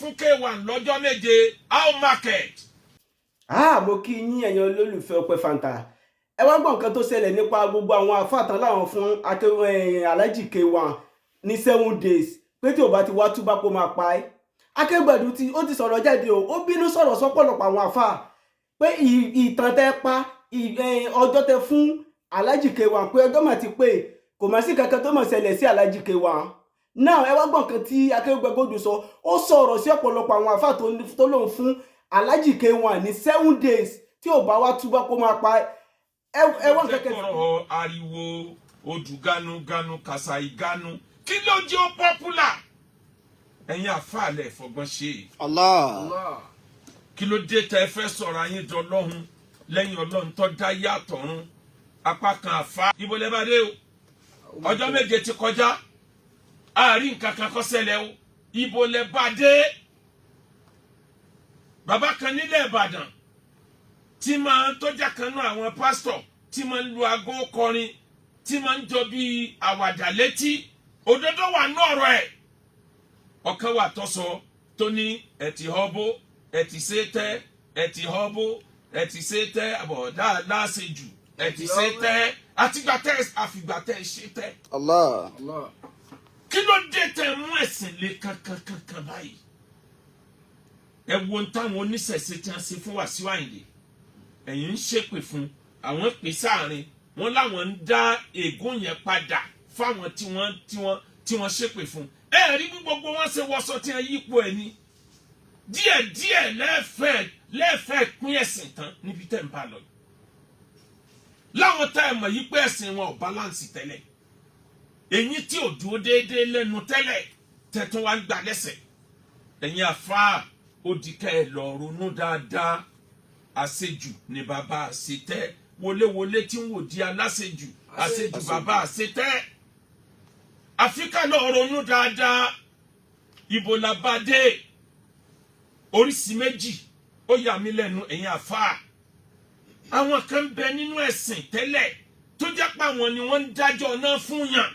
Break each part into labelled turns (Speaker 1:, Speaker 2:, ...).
Speaker 1: fún K1 lọ́jọ́ méje how market.
Speaker 2: Mo kí yín ẹ̀yin olólùfẹ́ Ọpẹ́ Fanta. Ẹ wá gbọ́ nǹkan tó ṣẹlẹ̀ nípa gbogbo àwọn àfáàtàn láwọn fún Alhaji K1 ní 7 days pé tí ò bá ti wá túbá kó máa pa ẹ́. Akégbèdú ó ti sọ̀rọ̀ jáde o, ó bínú sọ̀rọ̀ sọ́pọ̀lọpọ̀ àwọn àfáà pé ìtàn tẹ́ pa ọjọ́ tẹ́ fún Alhaji K1 pé ọjọ́ mà ti pé kò má sí kankan tó mọ̀ ṣẹlẹ̀ sí Alhaji K1. Náà ẹ wá gbọ́ nǹkan tí Akégbèdú sọ, ó sọ̀rọ̀ sí ọ̀pọ̀lọpọ̀ àwọn àfáà tó lóun fún Alhaji K1 ní 7 days tí ò bá wá túbá kó máa pa ẹ wọ́n kẹ́kẹ́.
Speaker 1: ọ̀rọ̀ ariwo odù ganu kàṣàì ganu kí ló jẹ́ ó popular ẹ̀yin àfàlẹ̀ fọgbọ́n ṣe.
Speaker 3: Allah.
Speaker 1: kí ló dé tẹ́ fẹ́ sọ̀rọ̀ ayé jọ lọ́hùn lẹ́yìn Ọlọ́run tó dá yàtọ̀run apá kan àfa. ibo lẹ bá dé o ọjọ́ méje ti kọjá àárín nǹkan kan kó ṣẹlẹ̀ o ibo lẹ bá dé. bàbá kan nílẹ̀ Ìbàdàn tí máa ń tọ́jà kan náà àwọn pásítọ̀ tí máa ń lu aago kọrin tí máa ń jọ bí àwàdà létí òdodo wà ní ọ̀rọ̀ ẹ̀. ọ̀kan wà tó sọ tó ní ẹ ti họ́bó ẹ ti ṣe tẹ́ ẹ ti họ́bó ẹ ti ṣe tẹ́ àbọ̀dá láṣejù ẹ ti ṣe tẹ́ àtìgbà tẹ́ àfìgbà tẹ́ ṣe tẹ́.
Speaker 3: Allah.
Speaker 1: kí ló dé tẹ́ mú ẹ̀sìn lé kankan báyìí. ẹ wo ń táwọn oníṣẹ̀ṣe tí wọ́n ṣe fún Wàsíù Àyìndé ẹ̀yin ń ṣépè fún àwọn pè sáàrin wọn láwọn ń dá ègún yẹn padà fáwọn tí wọ́n ṣépè fún. ẹ rí bí gbogbo wọn ṣe wọṣọ tí wọ́n yípo ẹ̀ ní díẹ̀díẹ̀ lẹ́ẹ̀fẹ́ pín ẹ̀sìn tán níbi tẹ́ ń bá lọ. láwọn tá ẹ mọ̀ yí pé ẹ̀sìn wọn ò báláǹsì tẹ́lẹ̀ èyí tí ò dúró déédéé lẹ́nu tẹ́lẹ̀ tẹ́tún wá ń gbà lẹ́sẹ̀. ẹ̀yin àfáà ó di ká ẹ lọ ronú dáadáa. àṣejù ni bàbá àṣetẹ́ wọléwọlé tí ń wò di aláṣejù àṣejù bàbá àṣetẹ́. Áfíríkà náà ronú dáadáa. Ibo la bá dé oríṣi méjì ó yà mí lẹ́nu ẹ̀yin àfáà. àwọn kan bẹ nínú ẹ̀sìn tẹ́lẹ̀ tó jẹ́ pé àwọn ni wọ́n ń dájọ́ náà fún yàn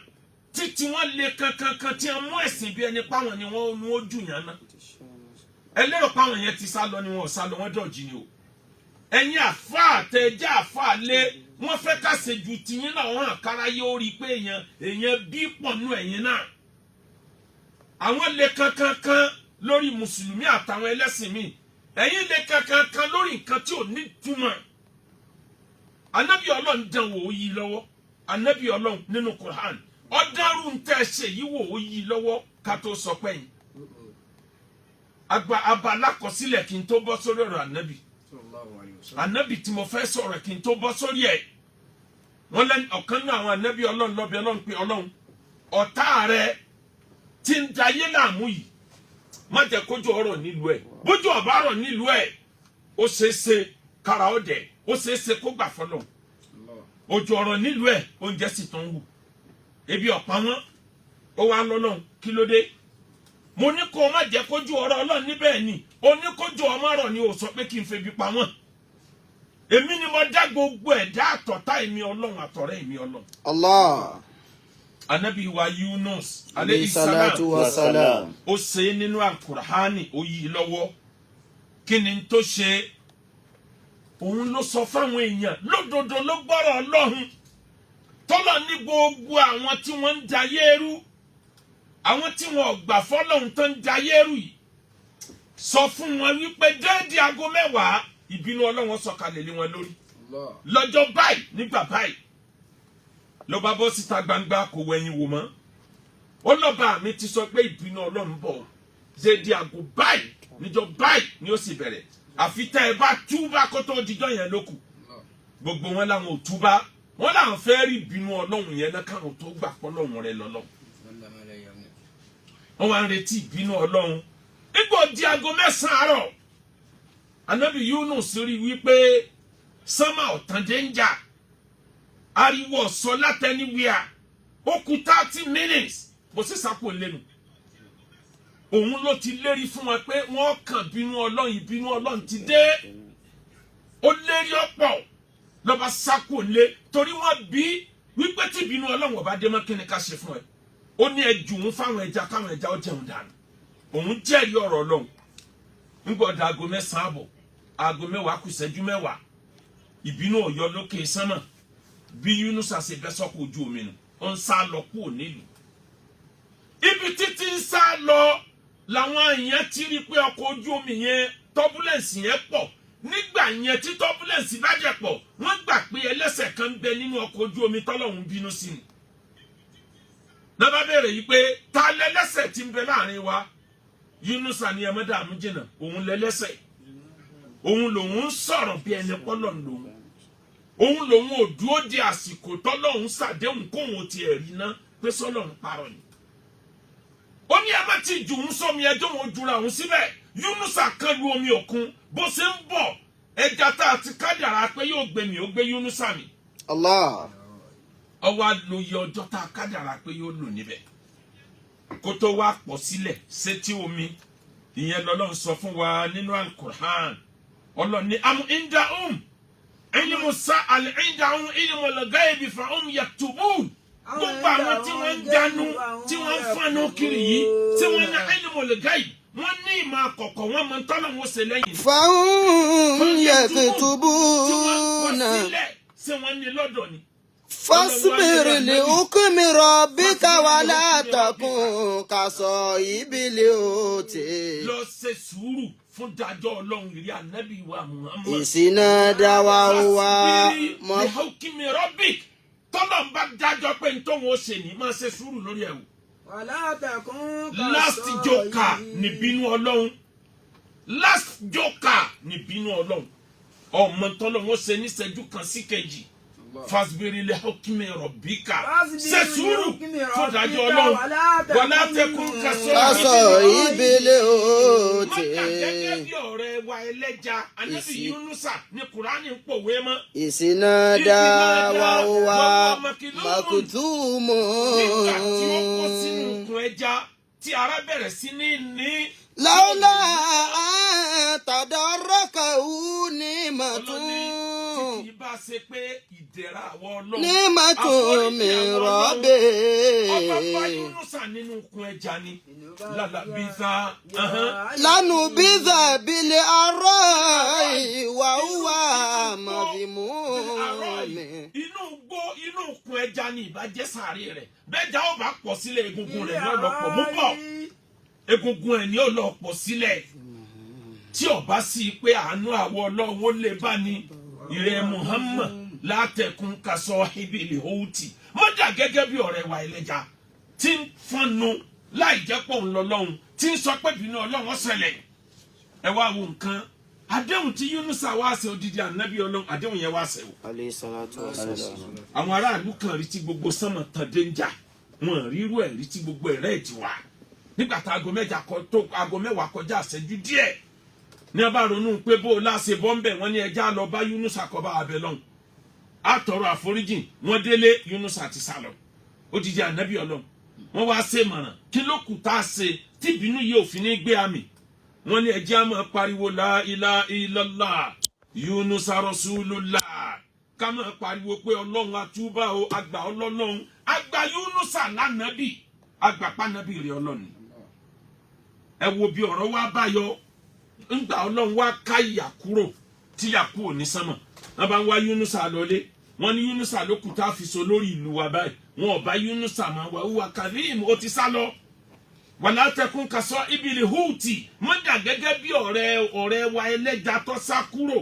Speaker 1: títí wọ́n lè kankan tí wọ́n mú ẹ̀sìn bí ẹni páwọn ni wọ́n nu ojú yàn náà. ẹ lérò páwọn yẹn ti sá lọ ni wọn ò sá lọ wọ́n dọ̀jì ni o. ẹ̀yin àfáà tẹ̀jẹ́ àfáà lé wọ́n fẹ́ ká ṣe ju tìyín náà wọ́n hàn kára yóò rí i pé èèyàn bí pọ̀ nú ẹ̀yin náà. àwọn lè kankan lórí mùsùlùmí àtàwọn ẹlẹ́sìn míì ẹ̀yin lè kankan lórí nǹkan tí ò ní túmọ̀. Ànábì Ọlọ́run dán wò ó yí lọ́wọ́ Ànábì Ọlọ́run nínú Quran ọ̀dàrú ń tẹ́ ṣe yí wò ó yí lọ́wọ́ ká tó sọ pé yín. abala kọsílẹ̀ kí n tó bọ́ sórí ọ̀rọ̀ ànábì. Ànábì tí mo fẹ́ sọ̀rọ̀ kí n tó bọ́ sórí ẹ̀ wọ́n lẹ́nu ọ̀kan náà àwọn ànábì Ọlọ́run lọ́bí Ọlọ́run pé Ọlọ́run ọ̀tá rẹ tí ń dayé láàmú yìí má jẹ́ kójú ọ̀rọ̀ nílùú ẹ̀ bójú ọ̀bá ọ̀rọ̀ nílùú ẹ̀ ó ṣeéṣe kára ọ̀dẹ̀ ó ṣeéṣe kó gbà fọlọ́ ojú ọ̀rọ̀ nílùú ẹ̀ oúnjẹ sì tún wù ebi ọ̀pá wọn ó wá lọ́lọ́run kí ló dé mo ní kó o má jẹ́ kójú ọ̀rọ̀ Ọlọ́run níbẹ̀ ni o ní kójú ọmọ ọ̀rọ̀ ni o sọ pé kí n febi pa wọ́n. èmi ni mo dá gbogbo ẹ̀dá àtọ̀tá èmi Ọlọ́run àtọ̀rẹ́ èmi Ọlọ́run.
Speaker 3: Allah.
Speaker 1: Ànábì wa Yunus
Speaker 3: alayhi salatu wa salam.
Speaker 1: ó ṣe nínú Al-Qur'ani ó yí lọ́wọ́ kí ni tó ṣe òun ló sọ fáwọn èèyàn lódodo ló gbọ́rọ̀ Ọlọ́run tọ́lọ̀ ní gbogbo àwọn tí wọ́n ń jayé rú àwọn tí wọn ò gbà fọ́lọ́run tó ń jayé rú yìí sọ fún wọn wípé déédéé aago 10 ìbínú Ọlọ́run sọ̀kalẹ̀ lé wọn lórí lọ́jọ́ báyìí nígbà báyìí ló bá bọ́ síta gbangba kò wẹ̀yìn wò mọ́ ó lọ́ba mi ti sọ pé ìbínú Ọlọ́run bọ̀ déédéé aago báyìí níjọ́ báyìí ni ó sì bẹ̀rẹ̀ àfi tẹ́ ẹ bá túbá kó tó dijọ́ yẹn lókù gbogbo wọn làwọn ò túbá wọn làwọn fẹ́ rí ìbínú Ọlọ́run yẹn náà káwọn tó gbà pọ́ lọ́run rẹ lọ́lọ́ wọn wá ń retí ìbínú Ọlọ́run nígbà di aago 9 àárọ̀ Ànábì Yunus rí wípé sánmà ọ̀tàn dénjà ariwo ọ̀sọ́ látẹniwíà ó kù 30 minutes bó sì sápò lẹ́nu òun ló ti lérí fún wọn pé wọ́n kàn bínú Ọlọ́run ìbínú Ọlọ́run ti dé ó lérí ọ̀pọ̀ lọ́ba sápò lé torí wọ́n bí wípé tí ìbínú Ọlọ́run ọba dé mọ́ kí ni ká ṣe fún ẹ ó ní ẹ jù ún fáwọn ẹja káwọn ẹja ó jẹun dànù òun jẹ́rìí ọ̀rọ̀ Ọlọ́run ngbọ̀dọ̀ aago 9 àbọ̀ aago 10 kù ìṣẹ́jú 10 ìbínú Ọ̀yọ́ lókè sánmà bí Yunusa ṣe bẹ́ sọ́kò ojú omi nù ó ń sá lọ kúrò nílùú ibi títí ń sá lọ làwọn èèyàn ti rí pé ọkọ̀ ojú omi yẹn turbulence yẹn pọ̀ nígbà yẹn tí turbulence bá jẹ́ pọ̀ wọ́n gbà pé ẹlẹ́ṣẹ̀ kan ń bẹ nínú ọkọ̀ ojú omi tọ́lọ́hun bínú sí ni náà bá bẹ̀rẹ̀ yìí pé ta lẹ́lẹ́ṣẹ̀ tí ń bẹ láàrin wa Yunusa ni ẹmọ dààmú jìnnà òun lẹ́lẹ́ṣẹ̀ òun lòun ń sọ̀rọ̀ bí ẹni pọ́lọ̀ lòun òun lòun ò dúró di àsìkò tọ́lọ́hun ṣàdéhùn kóhun ti ẹ̀rí ná pé sọ́lọ́hun parọ́ ni ó ní ẹ má ti jù ń sọmi ẹjọ́ wọn jura òun síbẹ̀ Yunusa kan lu omi òkun bó ṣe ń bọ̀ ẹja tá a ti kádàrá pé yóò gbé mi ó gbé Yunusa mi
Speaker 3: Allah.
Speaker 1: ọwọ́ àlòyè ọjọ́ tá a kádàrá pé yóò lò níbẹ̀ kó tó wá pọ̀ sílẹ̀ sétí omi ìyẹn lọ́lọ́run sọ fún wa nínú Al-Qur'an ọlọ́ni am indahum ilmu sa'al indahum ilmul ghaibi fahum yaktubun gbogbo àwọn tí wọ́n ń jánu tí wọ́n ń fanu kiri yìí tí wọ́n ní ilmul ghaibi wọ́n ní ìmọ̀ àkọ́kọ́ wọ́n mọ̀ tọ́lọ̀ wọn ṣe lẹ́yìn.
Speaker 3: fahum yaktubuna.
Speaker 1: tí wọ́n kọ sílẹ̀ ṣé wọ́n ní lọ́dọ̀ ni.
Speaker 3: فاصبر لحكم ربك ولا تكن كصاحب الحوت.
Speaker 1: lọ ṣe sùúrù fún dájọ́ Ọlọ́run ìrí ànábì wa Muhammad.
Speaker 3: ìsìnàdà wa wá
Speaker 1: mọ. lihukmi rabbik tọ́lọ̀ ń bá dájọ́ pé n tó wọn ṣe ní máa ṣe sùúrù lórí ẹ̀wù.
Speaker 4: wala takun kaso.
Speaker 1: last joker ní bínú Ọlọ́run last joker ní bínú Ọlọ́run ọmọ tọ́lọ̀ wọn ṣe ní ìṣẹ́jú kan sí kejì. fasbiri lihukmi rabbika ṣe sùúrù fún dájọ́ Ọlọ́run wala takun
Speaker 3: كصاحب الحوت.
Speaker 1: mọ́tà gẹ́gẹ́ bí ọ̀rẹ́ wa ẹlẹ́ja Ànábì Yunusa ní Kùránì ń pòwe mọ́.
Speaker 3: ìsìnàdà wa wá
Speaker 1: nígbà
Speaker 3: مكتوم.
Speaker 1: tí ó kó sínú okùn ẹja tí ara bẹ̀rẹ̀ sí ní.
Speaker 3: لولا أن تدركه نعمة
Speaker 1: tí bá ṣe pé ìdẹ̀ra àwọn Ọlọ́run.
Speaker 3: نعمة من ربه.
Speaker 1: ọba Yunusa nínú okùn ẹja ni lálàbíza.
Speaker 3: لنبذ بالعراء وهو مذموم.
Speaker 1: inú okùn ẹja ni ìbàjẹ́ sàárè rẹ̀ bẹ́ẹ̀ já ó bá pọ̀ sílẹ̀ egungun rẹ̀ ní ọlọ́pọ̀ mú bọ̀ egungun ẹ̀ ní ọlọ́pọ̀ sílẹ̀ tí ó bá sí pé àánú àwọn Ọlọ́run ó lè bá ní ìrẹ́ Muhammad látẹ̀kùn kasahibil huti mọ́dà gẹ́gẹ́ bí ọ̀rẹ́ wa ẹlẹ́ja tí ń fọ́nù láì jẹ́ pọ̀ ńlọ́lọ́run tí ń sọ pé bínú Ọlọ́run ṣẹlẹ̀ ẹ wá wo nǹkan àdéhùn tí Yunusa wá ṣe odidi ànábì Ọlọ́run àdéhùn yẹn wá ṣe o.
Speaker 3: alayhi salatu wa salam.
Speaker 1: àwọn aráàlú kan rí tí gbogbo sánmọ̀ tán dénjà wọn rírú ẹ̀ rí tí gbogbo ẹ̀rẹ́ ẹ̀ ti wà nígbà tá aago 10 kọjá àṣẹjú díẹ̀ ní a bá ronú pé bó o láṣẹ bọ́m̀bẹ̀ wọ́n ní ẹja lọ bá Yunusa kọ́ bá abẹ lọ́hùn àtọrọ àforíjìn wọ́n délé Yunusa ti sá lọ odidi ànábì Ọlọ́run wọ́n wá ṣe mọ̀ràn kí ló kù tá a ṣe tí ìbínú yìí ò fi ní gbé àmì wọ́n ní ẹjẹ́ á máa pariwo la ilaha illallah Yunusa rasulullah ká máa pariwo pé Ọlọ́run àtúbà o àgbà Ọlọ́run àgbà Yunusa lánàbì àgbà pánábì rẹ̀ Ọlọ́run ẹ wo bí ọ̀rọ̀ wa báyọ ńgbà Ọlọ́run wá ká ìyà kúrò tí ìyà kúrò ní sánmọ̀ wọ́n bá ń wá Yunusa lọlé wọ́n ní Yunusa ló kù tá a fi so lórí ìlú wa báyìí wọn ò bá Yunusa máa wà wúwa karim ó ti sá lọ wala takun kasahibil huti mọ́jà gẹ́gẹ́ bí ọ̀rẹ́ wa ẹlẹ́ja tó sá kúrò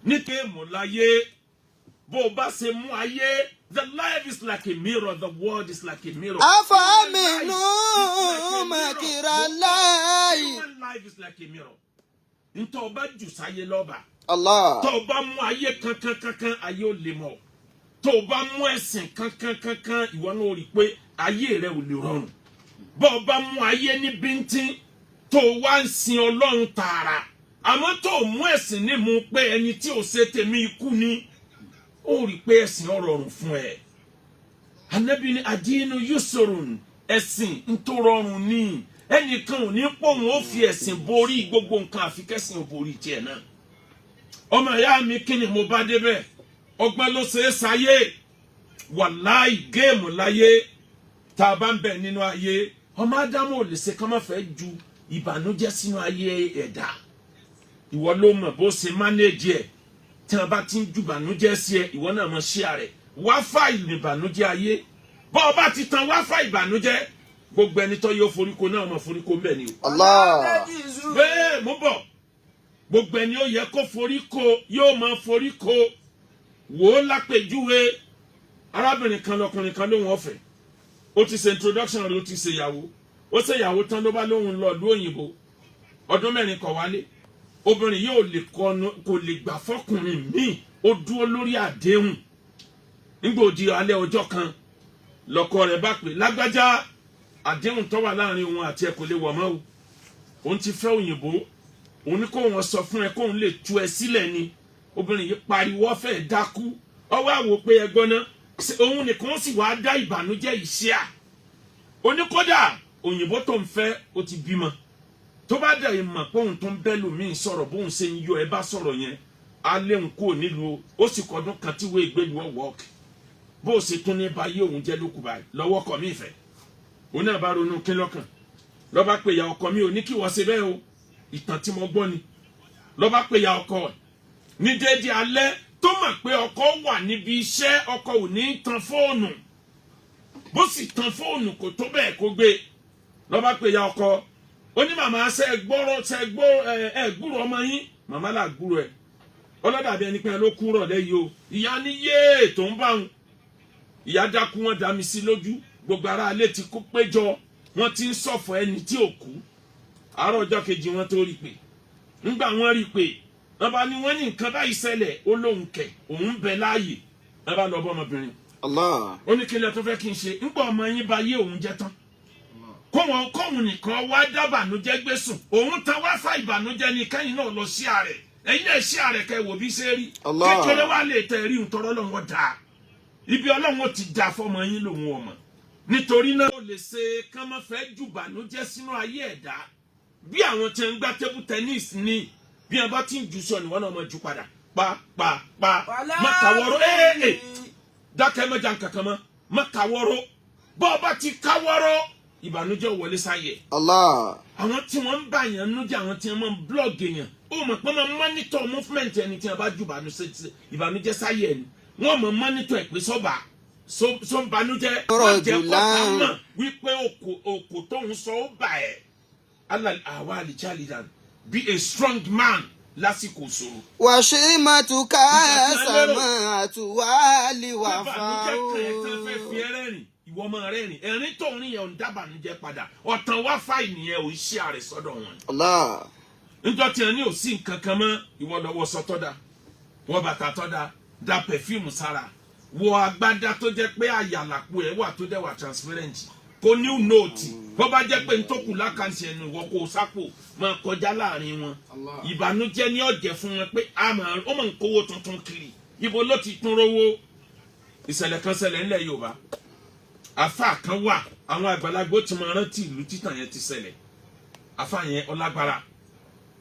Speaker 1: nítorí mọ̀láyé bó o bá ṣe mú ayé the life is like a mirror the world is like a mirror.
Speaker 3: أفأمنوا مكر الله.
Speaker 1: Human life is like a mirror. ntọ́ ọba jù sáyé lọ́ba.
Speaker 3: Allah.
Speaker 1: tọ́ ọba mú ayé kankan ayé ò lè mọ̀ tọ́ ọba mú ẹ̀sìn kankan ìwọ náà rí i pé ayé rẹ ò lè rọrùn bọ́ ọba mú ayé ní bíntín tó wá ń sin Ọlọ́run tààrà àmọ́ tó mú ẹ̀sìn ní mú pé ẹni tí ò ṣe tèmi ikú ni ó rí i pé ẹ̀sìn ó rọrùn fún ẹ. Ànábì ní adínú yusrun ẹ̀sìn ń tó rọrùn ní ẹnìkan ò ní pòun ó fi ẹ̀sìn borí gbogbo nǹkan àfi kẹ́sìn ò borí tiẹ̀ náà. ọmọ ìyá mi kí ni mo bá débẹ̀ ọgbọ́n ló ṣe é sáyé wàláì géèmù láyé tá a bá ń bẹ̀ nínú ayé ọmọ Ádámù ò lè ṣe ká má fẹ́ ju ìbànújẹ́ sínú ayé ẹ̀dá ìwọ ló mọ̀ bó ṣe manage ẹ̀ tí wọ́n bá ti ń ju ìbànújẹ́ sí ẹ ìwọ náà mọ̀ share rẹ̀ wá fáìlì ìbànújẹ́ ayé bọ́ ọ bá ti tan wá fáìlì ìbànújẹ́ gbogbo ẹni tó yóò foríko náà mọ̀ foríko ń bẹ̀ ni o.
Speaker 3: Allah.
Speaker 1: bẹ́ẹ̀ mo bọ̀ gbogbo ẹni ó yẹ kó foríko yóò mọ̀ foríko wò ó lápèjúwe arábìnrin kan lọkùnrin kan lóhun ọ̀fẹ́ ó ti ṣe introduction rẹ̀ ó ti ṣe ìyàwó ó ṣe ìyàwó tán ló bá lóhun lọ ìlú òyìnbó ọdún 4 kọ̀ wálé obìnrin yóò lè kò lè gbà fọkùnrin míì ó dúró lórí àdéhùn nígbà òdi alẹ́ ọjọ́ kan lọ́kọ rẹ̀ bá pè lágbájá àdéhùn tó wà láàrin òun àti ẹ kò lè wọ̀ mọ́ o òun ti fẹ́ òyìnbó òun ní kó wọn sọ fún ẹ kóun lè tú ẹ sílẹ̀ ni obìnrin yìí pariwo fẹ́ dákú ọwọ́ àwò pé ẹgbọ́n náà òun nìkan sì wá dá ìbànújẹ́ ìṣe à oníkódà òyìnbó tó ń fẹ́ ó ti bímọ tó bá dẹ̀ mọ̀ pé òun tó ń bẹ́ lòmíì sọ̀rọ̀ bóun ṣe ń yọ ẹ bá sọ̀rọ̀ yẹn á léun kúrò nílùú ó sì kọdún kan tí wọ́n gbé lu ọ̀wọ́ọ̀kì bó o ṣe tún ní báyé òun jẹ́ lókù báyìí lọ́wọ́ kọ̀ mí ìfẹ́ òun náà bá ronú kí lọ́kàn lọ́ba pé ìyá ọkọ mi ò ní kí wọ́n ṣe bẹ́ẹ̀ o ìtàn tí mo gbọ́ ni lọ́ba pé ìyá ọkọ ní déédéé alẹ́ tó mọ̀ pé ọkọ wà níbi iṣẹ́ ọkọ ò ní tan fóònù bó sì tan fóònù kò tó bẹ́ẹ̀ kó gbé lọ́ba pé ìyá ọkọ ó ní màmá ṣe gbúrò ọmọ yín màmá là gbúrò ẹ̀ ọlọ́dàbí ẹni pé ló kúrò lẹ́yìn o ìyá ní yéè tó ń bá wọn ìyá dákú wọn dá mi sí lójú gbogbo ara alẹ́ ti kó péjọ wọn ti ń ṣọ̀fọ̀ ẹni tí ò kú àárọ̀ ọjọ́ kejì wọn tó rí pé ńgbà wọn rí pé wọn bá ní wọn ní nǹkan báyìí ṣẹlẹ̀ ó lóun kẹ̀ òun bẹ láàyè wọn bá lọ bọ́ ọmọbìnrin
Speaker 3: Allah.
Speaker 1: ó ní kílẹ̀ tó fẹ́ kí n ṣe ńgbà ọmọ yín bá yé òun jẹ́ tán kóhun nìkan wá dábànújẹ́ gbé sùn òun tan wá fà ìbànújẹ́ ní kẹ́yìn náà lọ sí ààrẹ ẹ̀yin náà sí ààrẹ kẹ́ wò bí ṣe rí kékeré wá lè tẹ̀ rí ntọ́rọ́ lọ́wọ́ dáa ibi ọlọ́run ti dá fọmọ yín lòun ọmọ nítorí náà ó lè ṣe kán má fẹ́ jù bànújẹ́ sínú ayé ẹ̀dá bí àwọn tí ń gbá tébù tẹ́nísì ní bí wọn bá ti ń jù sọ ni wọn náà máa jù padà pa má kàwọ́rọ́ dákẹ́ mẹ́jà kankan mọ́ má kàwọ́rọ́ bọ́ ọ bá ti kàwọ́rọ́ ìbànújẹ́ wọlé sáyẹ̀.
Speaker 3: Allah.
Speaker 1: àwọn tí wọ́n ń bá yẹn nújẹ́ àwọn tí wọ́n máa ń blọ́ọ̀gì èèyàn ó mọ̀ pé wọ́n máa mọ́nítọ̀ movement ẹni tí wọ́n bá ju ìbànújẹ́ sáyẹ̀ ni wọ́n mọ̀ mọ́nítọ̀ ẹ̀ pé sọ́ba sọ́nbanújẹ́ wọ́n jẹ́ kọ́ta mọ̀ wípé òkò tóun sọ ó bà ẹ́ àwa àlìjálìdàn be a strong man lásìkò ìṣòro.
Speaker 3: wàṣímàtúkà sàmà àtúwálì wà fáwọn.
Speaker 1: ìbànújẹ́ kan ẹ̀ tán fẹ́ fi ẹrẹ́rìn ìwọ ọmọ rẹ rìn ẹ̀rín tó ń rìn yẹn ò ń dábànújẹ́ padà ọ̀tàn wá fáìní yẹn ò ń ṣe àrẹ sọ́dọ̀ wọn.
Speaker 3: Allah.
Speaker 1: níjọ́ tí ẹ ní ò sí nǹkan kan mọ́ ìwọ lọ́wọ́ sọ tọ́da wọ bàtà tọ́da da pẹ̀fíìmù sára wọ agbádá tó jẹ́ pé àyàlàpò ẹ̀ wà tó dẹ̀ wà transparent kò new note bó bá jẹ́ pé ntòkù lákàntì ẹnu ìwọ kò sápò máa kọjá láàrin wọn ìbànújẹ́ ní ọ̀jẹ̀ fún wọn pé ó máa ń kówó tuntun kiri ibo ló ti tún rówó ìṣẹ̀lẹ̀ kan ṣẹlẹ̀ ńlẹ̀ Yorùbá afa kan wà àwọn àgbàlagbà tí máa rántí ìlú títàn yẹn ti ṣẹlẹ̀ afa yẹn ọlágbára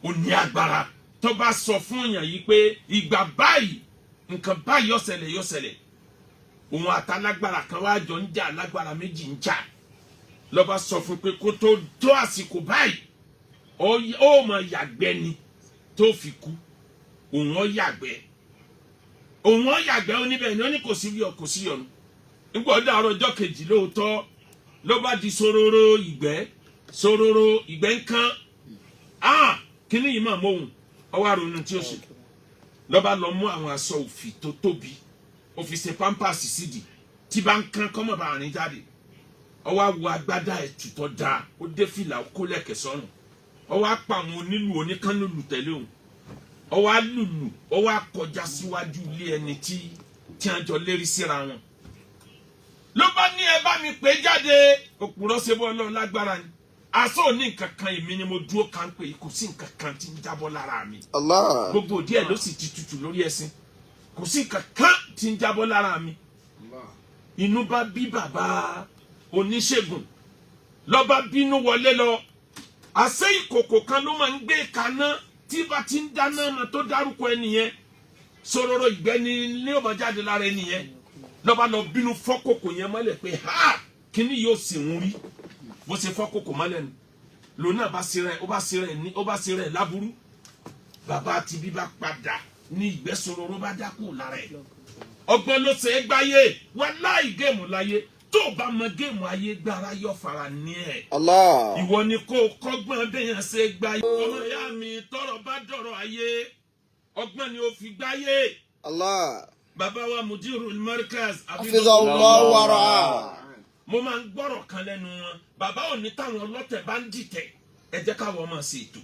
Speaker 1: ó ní agbára tó bá sọ fún èèyàn yìí pé ìgbà báyìí nǹkan báyìí yó ṣẹlẹ̀ òun àtàlágbára kan wá jọ ń jà alágbára méjì ń jà ló bá sọ fún pé kó tó àsìkò báyìí ó máa yàgbẹ́ ni tó fi kú òun ó yàgbẹ́ oníbẹ̀ ni ó ní kò sí yọnu nígbà ọdún àárọ̀ ọjọ́ kejì lóòótọ́ ló bá di sororo ìgbẹ́ ń kán kíní yìí máa mọ̀hún ọwọ́ àrònú tí ó ṣe ló bá lọ mú àwọn aṣọ òfì tó tóbi ó fi ṣe pampers sídìí tí bá ń kán kọ́mọ̀ bá rìn jáde ọwọ́ àwọ̀ agbádá ẹ̀tù tó dáa ó dé fìlà ó kó lẹ̀kẹ̀ sọ́rùn ọwọ́ apá àwọn onílù oníkánlùlù tẹ̀lé òun ọwọ́ alùlù ọwọ́ akọjá síwájú ilé ẹni tí a jọ lérí síra wọn ló bá ní ẹ bá mi pè jáde òpùrọ́ ṣe bọ́ ọlọ́run lágbára ni aṣọ ní nǹkan kan èmi ni mo dúró kan pé kò sí nǹkan kan tí ń jábọ́ lára mi
Speaker 3: Allah.
Speaker 1: gbogbo díẹ̀ ló sì ti tutù lórí ẹṣin kò sí nǹkan kan tí ń jábọ́ lára mi inú bá bí bàbá oníṣègùn ló bá bínú wọlé lọ àṣẹ ìkòkò kan ló máa ń gbé kaná tí bá ti ń dáná ọmọ tó dárúkọ ẹnìyẹn sororo ìgbẹ́ni ní ọmọ jáde lára ẹnìyẹn lọ́ba lọ bínú fọ́kòkò yẹn mọ́lẹ̀ pé ha kíní yóò sì ń rí bó ṣe fọ́kòkò mọ́lẹ̀ ni lòun náà ó bá ṣe rẹ̀ láburú bàbá àti bíbá padà ní ìgbẹ́sọ̀rọ̀ bá dákú lára ẹ̀ ọgbọ́n ló ṣe é gbáyé wàláì géèmù láyé tó o bá mọ géèmù ayé gbára yọ fara ní ẹ̀
Speaker 3: Allah.
Speaker 1: ìwọ ni kó o kọ́gbọ́n béèyàn ṣe é gbáyé ọmọ ìyá mi tọ́rọ̀ bá dọ̀rọ̀ ayé ọgbọ́n ni ó fi gbáyé
Speaker 3: Allah.
Speaker 1: bàbá wa mudirul markaz
Speaker 3: Hafizallahu wa ra'ah.
Speaker 1: mo máa ń gbọ́rọ̀ kan lẹ́nu wọn bàbá òní táwọn ọlọ́tẹ̀ bá ń dìtẹ̀ ẹ jẹ́ káwọn máa ṣe ètò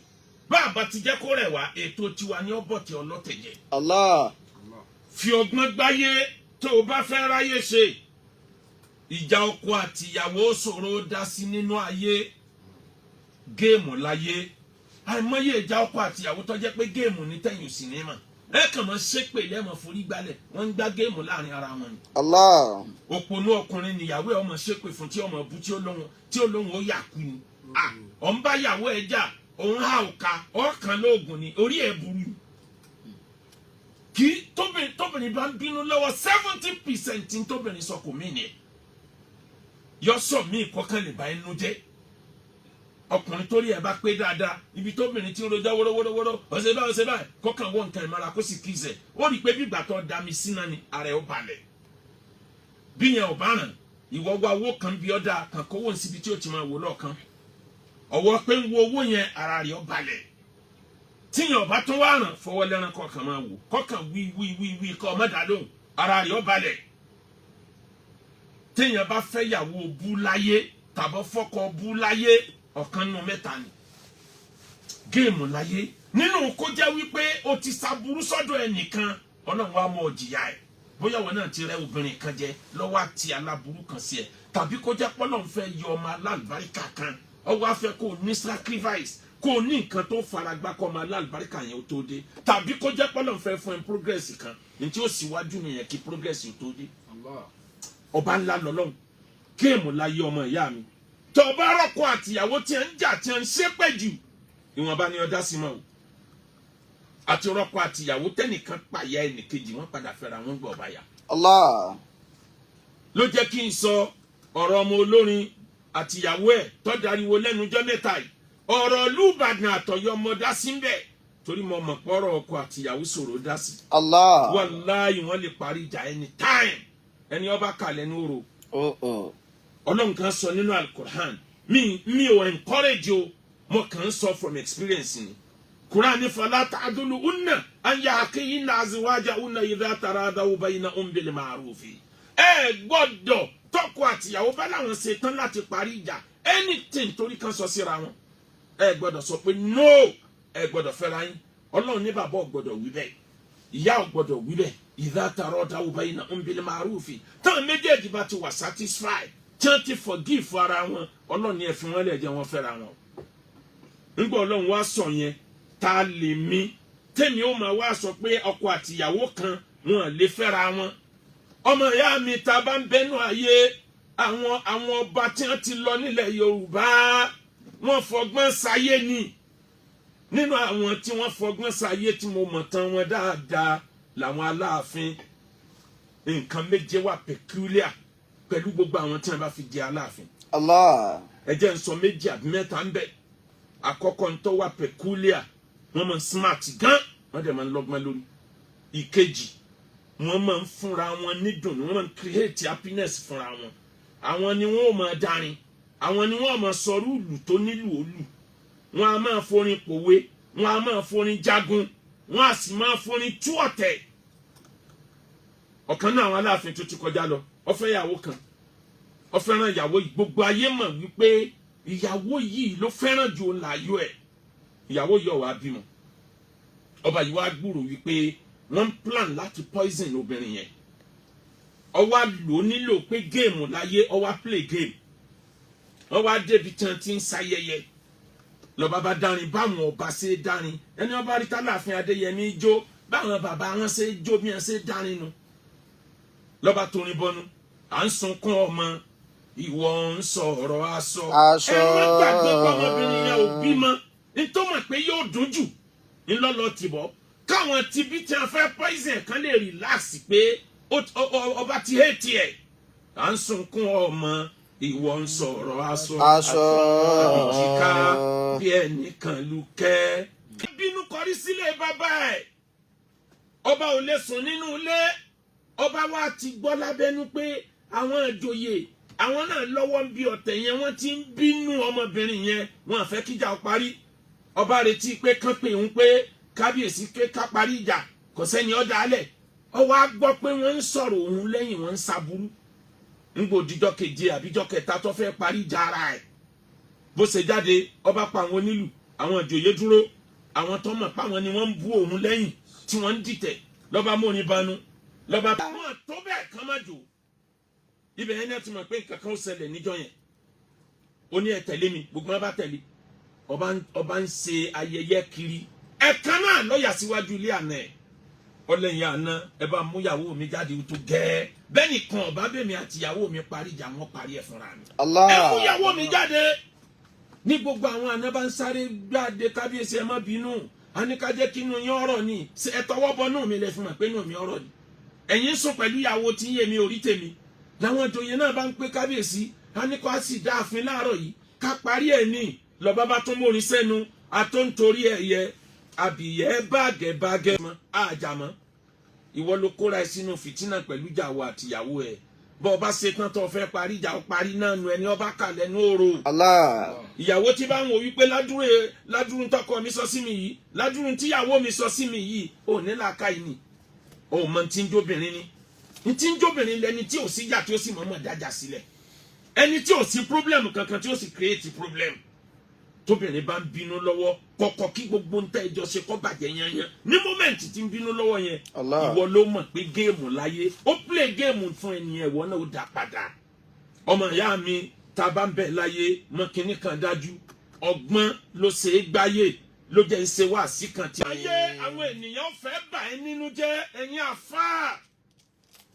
Speaker 1: bá a bá ti jẹ́ kó rẹ̀ wá ètò tiwa ní ọ̀bọ̀tì ọlọ́tẹ̀ jẹ́
Speaker 3: Allah.
Speaker 1: fi ọgbọ́n gbáyé tó o bá fẹ́ ráyè ṣe ìjà ọkọ àtìyàwó ṣòro dá sí nínú ayé géèmù láyé àìmọye ìjà ọkọ àtìyàwó tó jẹ́ pé géèmù ní tẹ̀yìn sinimá ẹ kàn máa ṣépè lẹ́mọ̀ forí gbálẹ̀ wọ́n ń gbá géèmù láàrin ara wọn ni
Speaker 3: Allah.
Speaker 1: òpònú ọkùnrin níyàwó ẹ ọmọ ṣépè fún tí ọmọ bú tí ó lóhùn ó yà kú ni ọ̀n bá yàwó ẹ jà òun hà òka ọ̀kan lóògùn ni orí ẹ burú kí tóbìnrin bá ń bínú lọ́wọ́ 70% tóbìnrin sọ kò mí ni yọ sọ mí kọ́kàn lè bá inú jẹ́ ọkùnrin torí ẹ bá pé dáadáa ibi tóbìnrin tí ń rojọ́ wọ́rọ́wọ́rọ́ ọ̀sẹ̀ báyìí kọ́kàn wọ́n nǹkan ìmọ̀ra kó sì kí zẹ̀ ó rí i pé bí ìgbà tó da mi síná ni ara ẹ̀ ó balẹ̀ bí yẹn ò bá ràn ìwọ wá owó kan bí ọ̀dà kan kówó ń síbi tí ó ti máa wò lọ́ọ̀kan ọwọ́ pé ń wo owó yẹn ara rẹ̀ ó balẹ̀ tíyẹn ọba tó wá ràn fọwọ́ lẹ́ran kọ̀ọ̀kan máa wò kọ̀ọ̀kan wí kọ́ ọmọdà lóhùn ara rẹ̀ ó balẹ̀ tíyẹn bá fẹ́ yàwó bú láyé tàbọ̀ fọ́kọ bú láyé ọ̀kan nù mẹ́ta ni géèmù láyé nínú kó jẹ́ wípé o ti ṣàbùrú sọ́dọ̀ ẹnìkan ọlọ́run wa mọ̀ jìyà ẹ̀ bóyá wọn náà ti rẹ obìnrin kan jẹ lọ́wọ́ àti aláburú kan sí ẹ tàbí kó jẹ́ pọ́lọ́n fẹ́ yọ ọmọ aláàlùbáríkà kan ọwọ́ afẹ́ kó o ní sacrifice kó o ní nǹkan tó faragbá kọ́ ọmọ aláàlùbáríkà yẹn ó tó dé tàbí kó jẹ́ pọ́lọ́n fẹ́ fún ẹ progress kan ní tí ó síwájú nìyẹn kí progress ó tó dé ọba ńlá lọ́lọ́run géèmù láyé ọmọ ìyá mi tó bá rọ́kọ àtìyàwó tí ń jà tí ń ṣépè jù ìwọ̀nba ni ọdá sí mọ́ o àti rọ́kọ àtìyàwó tẹ́nìkan pààyà ẹnìkejì wọ́n padà fẹ́ra wọn gbọ́ ọ̀bàyà.
Speaker 3: Allah.
Speaker 1: ló jẹ́ kí n sọ ọ̀rọ̀ ọmọ olórin àtìyàwó ẹ̀ tó dariwo lẹ́nujọ́ mẹ́ta yìí ọ̀rọ̀ Ìbàdàn àtọ̀yọ́ ọmọ dá sí ń bẹ̀ torí mo mọ̀ pọ́rọ̀ ọkọ àtìyàwó ṣòro dá sí.
Speaker 3: Allah.
Speaker 1: wàláhì wọ́n lè parí ìjà anytime ẹni ọba kalẹ̀ ní orò. Ọlọ́run kan sọ nínú Al-Qur'an mi ò encourage o mo kàn ń sọ from experience ni Quran ní fala ta'dhuluhunna an yahkiyna azwajahunna idha taradaw baynahum bil ma'rufi ẹ gbọ́dọ̀ tọkọ àtìyàwó bá láwọn ṣe tán láti parí ìjà anything torí kan sọ síra wọn ẹ gbọ́dọ̀ sọ pé no ẹ gbọ́dọ̀ fẹ́ra yín Ọlọ́run ní bàbá ò gbọ́dọ̀ wí bẹ́ẹ̀ ìyá ò gbọ́dọ̀ wí bẹ́ẹ̀ idha taradaw baynahum bil ma'rufi tán méjèèjì bá ti wà satisfied tí wọ́n ti forgive ara wọn Ọlọ́run ní ẹ fi wọ́n lẹ̀ jẹ́ wọ́n fẹ́ra wọn nígbà Ọlọ́run wá sọ yẹn ta lè mí tèmi ó máa wá sọ pé ọkọ àtìyàwó kan wọn lè fẹ́ra wọn ọmọ ìyá mi ta bá ń bẹnu ayé àwọn ọba tí wọ́n ti lọ nílẹ̀ Yorùbá wọ́n fọgbọ́n sáyé ni nínú àwọn tí wọ́n fọgbọ́n sáyé tí mo mọ̀ tán wọn dáadáa làwọn Aláàfin nǹkan méje wà peculiar pẹ̀lú gbogbo àwọn tí wọ́n bá fi jẹ Aláàfin.
Speaker 3: Allah.
Speaker 1: ẹ jẹ́ n sọ méjì àbí mẹ́ta ń bẹ àkọ́kọ́ ń tó wà peculiar wọ́n máa ń smart gan wọ́n dẹ̀ máa ń lọ́gbọ́n lórí. ìkejì wọ́n máa ń fúnra wọn nídùn wọ́n máa ń create happiness fúnra wọn. àwọn ni wọ́n máa darin àwọn ni wọ́n máa sọrú ìlù tó nílù òlù wọ́n á máa forin pòwe wọ́n á máa forin jagun wọ́n á sì máa forin tú ọ̀tẹ̀. ọ̀kan náà àwọn Aláàfin tó ti kọjá lọ ó fẹ́ ìyàwó kan ó fẹ́ràn ìyàwó yìí gbogbo ayé mọ̀ wípé ìyàwó yìí ló fẹ́ràn ju òun láàyò ẹ̀ ìyàwó yìí ọ̀wá bímọ ọba yìí wá gbúrò wípé wọ́n plan láti poison obìnrin yẹn ó wá lò nílò pé géèmù láyé ó wá play game ó wá débi tí wọ́n ti ń ṣayẹyẹ lọ́ba bá dárin báwọn ọba ṣe dárin ẹni ọba rí t'Aláàfin Adéyẹmí jó báwọn bàbá wọn ṣe jó bí wọn ṣe dárin nu lọ́ba torin bọ́nu à ń sunkún ọmọ ìwọ ń sọ̀rọ̀ aṣọ ẹ má gbàgbé ọmọbìnrin yẹn ò bímọ nítorí pé yóò dùn jù ńlọ́lọ́ tìbọ̀ káwọn tibí tí a fẹ́ poison kan lè relax pé ọba ti hé tiẹ̀ à ń sunkún ọmọ ìwọ ń sọ̀rọ̀ aṣọ ìjìká bí ẹnìkan lùkẹ́ bínú kọ́ kọrí sílé bàbá ẹ̀ ọba ò lè sùn nínú ilé ọba wa ti gbọ́ lábẹ́nú pé àwọn ìjòyè àwọn náà lọ́wọ́ ń bí ọ̀tẹ̀ yẹn wọ́n ti ń bínú ọmọbìnrin yẹn wọ́n á fẹ́ kíjà ó parí ọba retí pé kán pè ń pé kábíyèsí pé ká parí ìjà kò sẹ́ni ọ̀dà alẹ̀ ọwọ́ á gbọ́ pé wọ́n ń sọ̀rọ̀ òun lẹ́yìn wọ́n ń saburú ńgbò díjọ́ keje àbíjọ́ kẹta tó fẹ́ parí ìjà ara ẹ̀ bó ṣe jáde ọba pa àwọn onílù àwọn ìjòyè dúró àwọn tó mọ̀ páwọn ni wọ́n ń bú òun lẹ́yìn tí wọ́n ń dìtẹ̀ lọ́ba mórin banu lọ́ba wọn tó bẹ́ẹ̀ kán má jò ibẹ̀ yẹn ní ẹ ti mọ̀ pé nǹkan kan ó ṣẹlẹ̀ níjọ́ yẹn ó ní ẹ tẹ̀lé mi gbogbo wọn bá tẹ̀lé ọba ń ṣe ayẹyẹ kiri ẹ̀ka náà lọ́ọ̀yà síwájú ilé àná ẹ̀ ọlẹ́yin àná ẹ bá mú ìyàwó mi jáde tó gẹ́ẹ́ bẹ́ẹ̀ nìkan ọba bẹ́ẹ̀mi àti ìyàwó mi parí ìjà wọn parí ẹ̀ fúnra mi ẹ mú ìyàwó mi jáde ní gbogbo àwọn àná bá ń sáré gbáde kábíyèsí ẹ má bínú àníkájẹ́ kí inú yín ọ̀rọ̀ ni ẹ tọwọ́ bọ náà mi lẹ fún mi pé inú mi ọ̀rọ̀ ni ẹ̀yin sùn pẹ̀lú ìyàwó tí yé mi orí tèmi làwọn ìjòyè náà bá ń pé kábíyèsí àníkọ́ á sì dá àfin láàárọ̀ yìí ká parí ẹ̀ ní lọ́ba bá tún mórin sẹ́nu àtúntorí ẹ̀yẹ àbíyẹ́ bàgẹ́bàgẹ́ mọ́ àjàmọ́ ìwọ ló kóra ẹ sínú fìtínà pẹ̀lú ìjàwó àtìyàwó ẹ̀ bọ́ ọba ṣetán tó fẹ́ parí ìjà ó parí náà nu ẹni ọba kà lẹ́nu òru. ìyàwó tí bá ń wò wípé ládùrún tọkọ mi sọ sí mi yìí ládùrún tíyàwó mi sọ sí mi yìí ò ní làákà yìí ni ò mọ tí ń jóbìnrin ni tí ń jóbìnrin lẹni tí ò sí ìjà tí ó sì mọ̀ọ́mọ̀ dájà sílẹ̀ ẹni tí ò sí pírọ́blẹ̀mù kankan tí ó sì kírètì pírọ́blẹ̀mù tóbìnrin bá ń bínú lọ́wọ́ kọ̀kọ́ kí gbogbo ń tẹ́ ẹjọ́ ṣe kọ́ bàjẹ́ yanyan ní mọ́mẹ́ǹtì tí ń bínú lọ́wọ́ yẹn ìwọ ló mọ̀ pé géèmù láyé ó play géèmù fún ẹnìyẹn ìwọ náà ó dá padà ọmọ ìyá mi tá a bá ń bẹ̀ láyé mọ́ kínní kan dájú ọgbọ́n ló ṣe é gbáyé ló jẹ́ ń ṣe wá sí kan tí. ayé àwọn ènìyàn fẹ́ bà ẹ́ nínú jẹ́ ẹ̀yin àfáà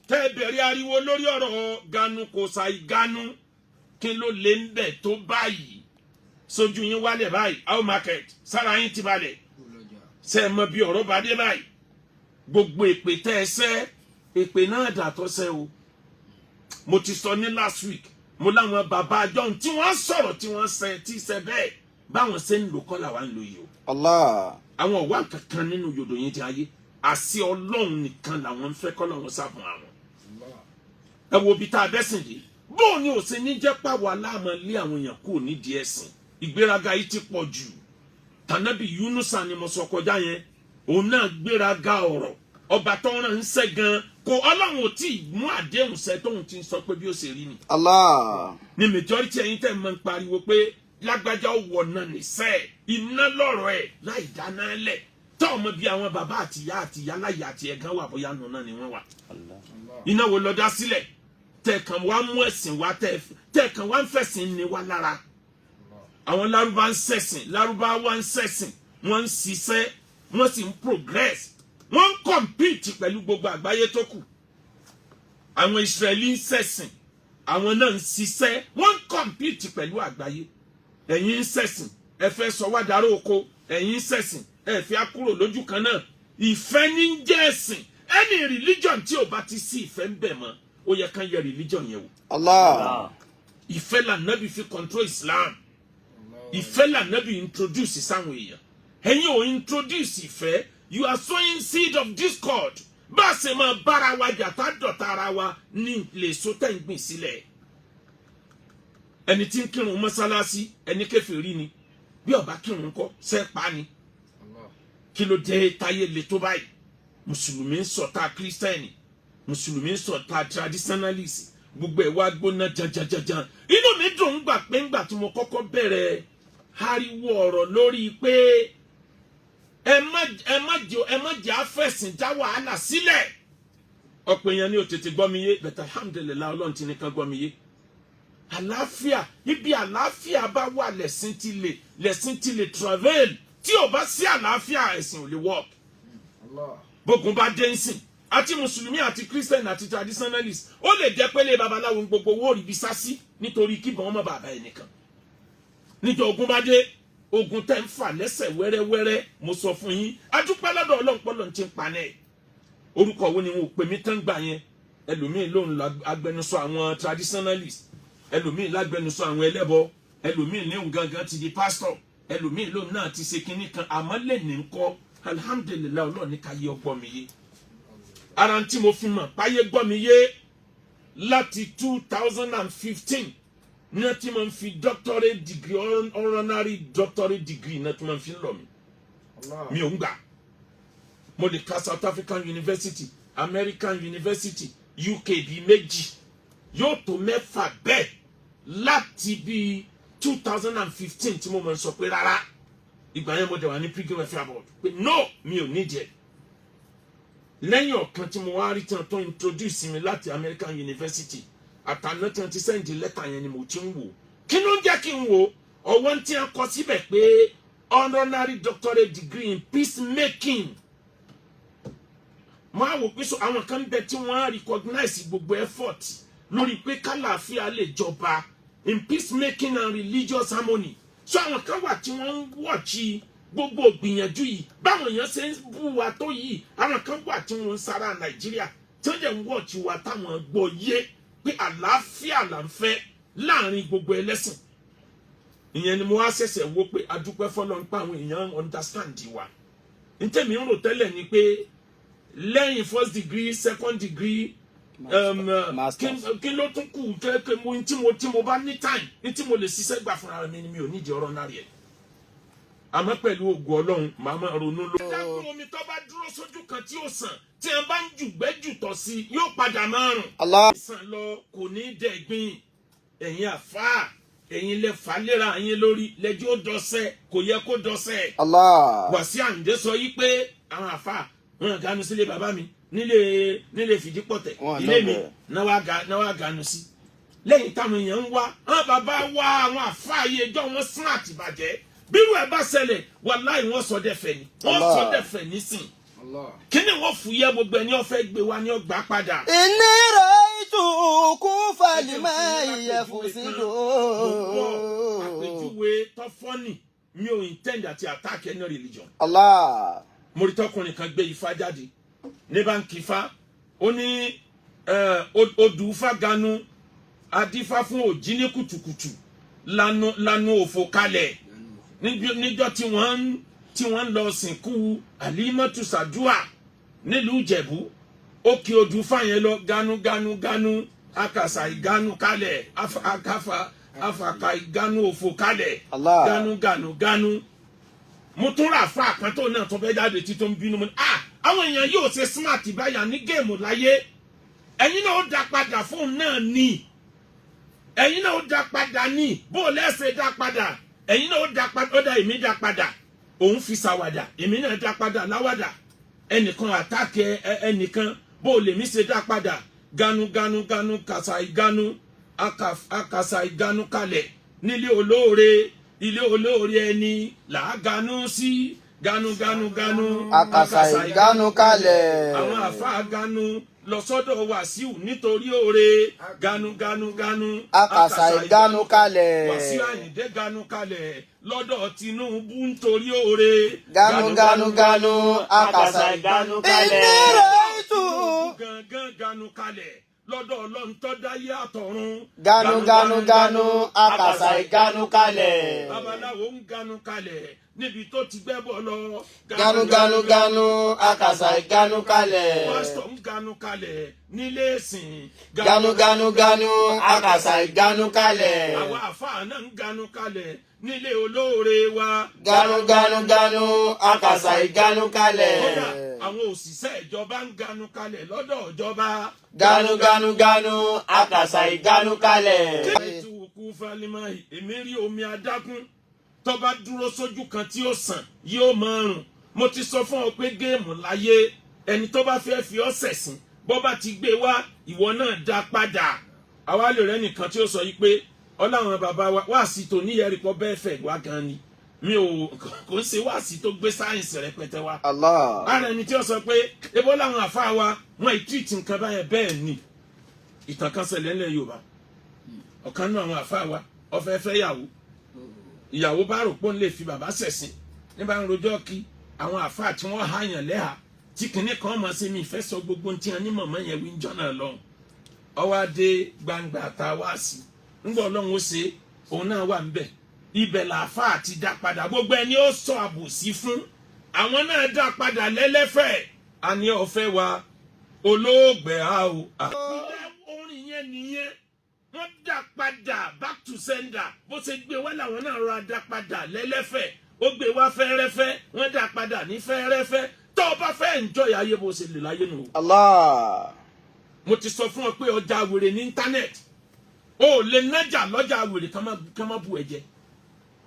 Speaker 1: tẹ́ ẹ bẹ̀rẹ̀ ariwo lórí ọ̀rọ̀ ganu kò ṣàì ganu kí ló lè ń bẹ̀ tó báyìí sojú yín wálẹ̀ báyìí how market sára yín ti balẹ̀ ṣe é mọ bí ọ̀rọ̀ bá dé báyìí gbogbo èpè tẹ́ ẹ sẹ́ èpè náà dàtọ́ sẹ́ o mo ti sọ ní last week mo láwọn bàbá àjọ tí wọ́n sọ̀rọ̀ tí wọ́n sẹ́ tí sẹ́ bẹ́ẹ̀ báwọn ṣe ń lò kọ́ làwa ń lò yìí o àwọn ọ̀wá kankan nínú yòdò yín ti ayé àṣì ọlọ́run nìkan làwọn ń fẹ́ kọ́ lọ́run sábùn àwọn ẹ wo bí tá a bẹ́sìn dé bóun ni ò ṣe ní jẹ́ pàwọ́ aláàmọ́ lé àwọn èèyàn kúrò nídìí ẹ̀sìn ìgbéraga yìí ti pọ̀ jù tànàbí Yunusa ni mo sọ kọjá yẹn òun náà gbéraga ọ̀rọ̀ ọba tó ń rán ń sẹ́ gan kò ọlọ́run ò tí ì mú àdéhùn sẹ́ tóun ti ń sọ pé bí ó ṣe rí ni. ní majority ẹ̀yin tẹ̀ máa ń pariwo pé lágbájá wọ̀ náà nìṣẹ́ iná lọ́rọ̀ ẹ̀ láì dáná lẹ̀ tọ́ ọmọ bíi àwọn bàbá àtìyá láyé àti ẹ̀gán wà bóyá nù náà ni wọ́n wà. iná wo lọ dá sílẹ̀ tẹ̀kàn wá mú ẹ̀sìn wá tẹ̀kàn wá ń fẹ̀sìn ní wá lára àwọn lárúbá ń ṣẹ̀sìn lárúbá wá ń ṣẹ̀sìn wọ́n ń ṣiṣẹ́ wọ́n sì ń progress wọ́n ń compete pẹ̀lú gbogbo àgbáyé tó kù àwọn Israeli ń ṣẹ̀sìn àwọn náà ń ṣiṣẹ́ wọ́n ń compete pẹ̀lú àgbáyé ẹ̀yin ń ṣẹ̀sìn ẹ fẹ́ sọ wá dárò oko ẹ̀yin ń ṣẹ̀sìn ẹ fi á kúrò lójú kan náà ìfẹ́ ní jẹ́ ẹ̀sìn any religion tí ò bá ti sí ìfẹ́ ń bẹ̀ mọ́ ó yẹ ká yẹ religion yẹn wò ìfẹ́ là nábì fi control Islam ìfẹ́ là nábì introduce sáwọn èèyàn ẹ̀yin ò introduce ìfẹ́ you are sowing seed of discord bá a ṣe máa bára wa jà tá a dọ̀tá ara wa ní lè so tẹ̀ ń gbìn sílẹ̀ ẹni tí ń kírun mọ́sálásí ẹni kèfèrí ni bí ó bá kírun kọ́ ṣe pa ni kí ló dé táyé le tó báyìí mùsùlùmí ń ṣọ̀tá kírísítẹ́nì mùsùlùmí ń ṣọ̀tá traditionalist gbogbo ẹ̀ wá gbóná janjanjanjan inú mi dùn gbà pé ńgbà tí mo kọ́kọ́ bẹ̀rẹ̀ ariwo ọ̀rọ̀ lórí pé ẹ má jẹ́ afẹ́sìn dá wàhálà sílẹ̀ ọ̀pọ̀ èèyàn ni ò tètè gbọ́ mi yé bẹ̀tẹ̀ alhamdulilayi ọlọ́run ti nìkan gbọ́ mi yé àlàáfíà ibi àlàáfíà bá wà lẹ̀sìn ti lè travel tí ò bá sí àlàáfíà ẹ̀sìn ò lè work bógun bá dé ń sìn àti mùsùlùmí àti christian àti traditionalist ó lè jẹ́ pé lè babaláwo gbogbo owó òrìbí sásí nítorí kíbọn ọmọ bàbá ẹnìkan níjọ́ ogun bá dé ogun tẹ́ ń fà lẹ́sẹ̀ wẹ́rẹ́wẹ́rẹ́ mo sọ fún yín adúpẹ́ lọ́dọ̀ ọlọ́run pọ́lọ́ ti ń panẹ́ orúkọ wo ni wọn ò pè mí tán gbà yẹn ẹlòmíín ló ń lọ agbẹnusọ àwọn traditionalist ẹlòmíín lágbẹnusọ àwọn ẹlẹ́bọ ẹlòmíín léwu gangan ti di pastor ẹlòmíín ló náà ti ṣe kinní kan àmọ́ lè ní kọ́ alhamdulilayi Ọlọ́run ní ká yé ọgbọ́n mi yé ara tí mo fi mọ̀ páyé gbọ́ mi yé láti 2015 náà tí mo fi doctorate degree honorary doctorate degree náà tí mo fi lọ mi ò ń gbà mo lè ka South African University American University UK bíi méjì yóò tó mẹ́fà bẹ́ẹ̀ láti bíi 2015 tí mo mọ̀ ń sọ pé rárá ìgbà yẹn mo dẹ̀ wà ní Pilgrim Welfare Board pé no mi ò nídìí ẹ̀ lẹ́yìn ọ̀kan tí mo wá rí tán tó introduce mi láti American University àtàná tí wọ́n ti sẹ́ǹdì lẹ́tà yẹn ni mo ti ń wò kí ló ń jẹ́ kí n wò ọwọ́ tí wọ́n kọ síbẹ̀ pé honorary doctorate degree in peacemaking mo á wò pé so àwọn kan bẹ tí wọ́n á recognize gbogbo effort lórí pé kálàáfíà lè jọba in peacemaking and religious harmony so àwọn kan wà tí wọ́n ń wọ̀ọ̀chì gbogbo gbìyànjú yìí báwọn èèyàn ṣe ń bú wa tó yìí àwọn kan wà tí wọ́n ń sára Nàìjíríà tí wọ́n jẹ́ ń wọ̀ọ̀chì wa táwọn gbọ́ yé pé àlàáfíà là ń fẹ́ láàrin gbogbo ẹlẹ́sìn ìyẹn ni mo wá ṣẹ̀ṣẹ̀ wò pé adúpẹ́ fọlọ́n pa àwọn èèyàn understand wa ntẹ̀mí ń rò tẹ́lẹ̀ ni pé lẹ́yìn first degree second degree kí ló tún kù kẹ́kẹ́ mo tí mo bá ní time tí mo lè ṣiṣẹ́ gbà fúnra mi ni mi ò nídìí ọ̀rọ̀ náà rẹ̀ àmọ́ pẹ̀lú ògo Ọlọ́run màá máa ronú lọ. ìdákùn omi tó bá dúró sójú kan tí ó sàn tí a bá ń jùgbẹ́jùtọ̀ sí yóò padà máa rùn. ìsàn lọ kò ní dẹ̀gbìn ẹ̀yin àfáà ẹ̀yin lẹ fà lera ẹ̀yin lórí lẹ́jọ́ ó dọ́sẹ̀ kò yẹ kó dọ́sẹ̀. Wàsíù Àyìndé sọ yí pé àwọn àfáà wọn ganu sílé bàbá mi nílé Fìdípọ̀tẹ̀ ilé mi náà wá ganu sí lẹ́yìn táwọn èèyàn ń wá àwọn bàbá wa àwọn àfáà yìí ẹjọ́ wọn smart bàjẹ́ bírú ẹ bá ṣẹlẹ̀ wàláì wọ́n sọ dẹ̀fẹ̀ ni wọ́n sọ dẹ̀fẹ̀ nísìn kí ni wọ́n fúyẹ́ gbogbo ẹni ó fẹ́ gbé wa ní ọgbà padà.
Speaker 3: ìnira ìtukùn falima ìyẹ̀fun sí lò.
Speaker 1: àpèjúwe tọ́fọ́nì mi ò intend àti attack any religion. mo rí tọkùnrin kan gbé ifá jáde ní báńkì ifá ó ní odù ifá ganu adífá fún òjì ní kùtùkùtù lanu òfò kalẹ̀ níjọ́ tí wọ́n ń lọ sìnkú Alimatu Sàdúà nílùú Ìjẹ̀bú ó kí odù fáyẹn lọ ganu akàsà ìganu kalẹ̀ afàkà ìganu òfò kalẹ̀ ganu mo tún rà fún àkántó náà tó fẹ́ jáde tí tó ń bínú mọ́ àwọn èèyàn yóò ṣe smart báyà ní géèmù láyé ẹ̀yin náà ó dá padà fóun náà ní ẹ̀yin náà ó dá padà ní bó o lẹ́sẹ̀ dá padà ẹ̀yin náà ó dá padà ó dá èmi dá padà òun fi ṣàwàdà èmi náà dá padà láwàdà ẹnìkan àtàkì ẹnìkan bó o lèmi ṣe dá padà ganu kàṣà ìganu akàṣà ìganu kalẹ̀ nílé olóore ilé olóore ẹni làá ganu sí ganu
Speaker 3: akàṣà ìganu kalẹ̀
Speaker 1: àwọn àfáà ganu lọ sọ́dọ̀ Wàsíù nítorí oore ganu
Speaker 3: akàṣà ìganu kalẹ̀
Speaker 1: Wàsíù Àyìndé ganu kalẹ̀ lọ́dọ̀ Tinubu nítorí oore
Speaker 3: ganu akàṣà ìganu kalẹ̀ ìnira ìtù
Speaker 1: ganu kalẹ̀ lọ́dọ̀ Ọlọ́run tó dáyé àtọ̀run
Speaker 3: ganu akàṣà ìganu kalẹ̀
Speaker 1: babaláwo ń ganu kalẹ̀ níbi tó ti gbẹ́bọ̀ lọ
Speaker 3: ganu akàṣà ìganu kalẹ̀
Speaker 1: pásítọ̀ ń ganu kalẹ̀ nílé ìsìn
Speaker 3: ganu akàṣà ìganu kalẹ̀
Speaker 1: àwọn àfáà náà ń ganu kalẹ̀ nílé olóore wa
Speaker 3: ganu akàṣà ìganu kalẹ̀
Speaker 1: kódà àwọn òṣìṣẹ́ ìjọba ń ganu kalẹ̀ lọ́dọ̀ ìjọba
Speaker 3: ganu akàṣà ìganu kalẹ̀.
Speaker 1: kí ni kú Fálímáì èmi rí omi adágún tó bá dúró sójú kan tí ó sàn yóò máa rùn mo ti sọ fún ọ pé géèmù láyé ẹni tó bá fẹ́ fi ọ́ ṣẹ̀sìn bó bá ti gbé wá ìwọ náà dá padà àwa lè rẹ́ nìkan tí ó sọ yìí pé ọláwọn bàbá wa wáàsí tó níyẹ̀rì pọ̀ bẹ́ẹ̀ fẹ̀ wá gan ni mi ò kò ń ṣe wáàsí tó gbé sáyẹ̀nsì rẹpẹtẹ wá. ara ẹni tí ó sọ pé ebó làwọn àfa wa wọn ì tírìtì nǹkan báyẹn bẹ́ẹ̀ ni ìtàn kan ṣẹlẹ̀ ńlẹ̀ Yorùbá ọ̀kan náà àwọn àfa wa ó fẹ́ fẹ́ yàwó ìyàwó bá rò pé ó lè fi bàbá ṣẹ̀sìn nígbà ń rojọ́ kí àwọn àfa tí wọ́n hàyàn lẹ́hà tí kìnnì kan mọ̀ sí mi ìfẹ́ sọ gbogbo tí wọn ní mọ̀mọ́ yẹn wí ń jọ́nà lọ ọwọ́ adé gbangba ta wá sí ńgbọ́ Ọlọ́run ó ṣe òun náà wà ń bẹ̀ ibẹ̀ làáfà àti dá padà gbogbo ẹni ó sọ àbòsí fún àwọn náà dá padà lẹ́lẹ́fẹ̀ àní ọ̀fẹ́ wa olóògbé a o. orin yẹn nìyẹn wọ́n dá padà back to sender bó ṣe gbé wá làwọn náà rọra dá padà lẹ́lẹ́fẹ̀ ó gbé wá fẹ́rẹ́fẹ́ wọ́n dá padà ní fẹ́rẹ́fẹ́ tó o bá fẹ́ enjoy ayé bó ṣe lè láyé nù.
Speaker 3: Allah.
Speaker 1: mo ti sọ fún ọ pé ọjà wèrè ní íńtánẹ́ẹ̀tì o lè nájà lọ́jà wèrè ká má bu ẹ̀jẹ̀